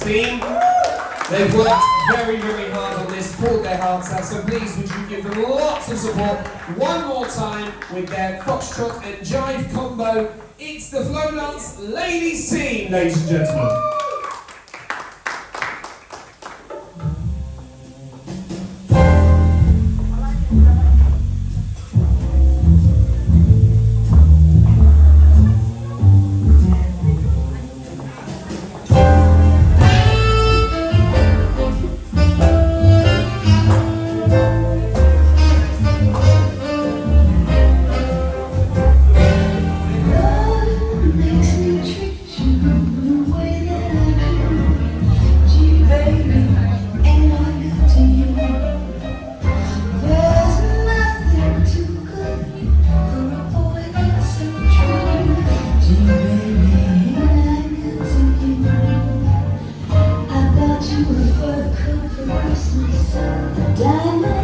team. They've worked very, very hard on this, poured their hearts out, so please would you give them lots of support one more time with their Foxtrot and Jive combo. It's the Flow Dance Ladies team, ladies and gentlemen. Diamond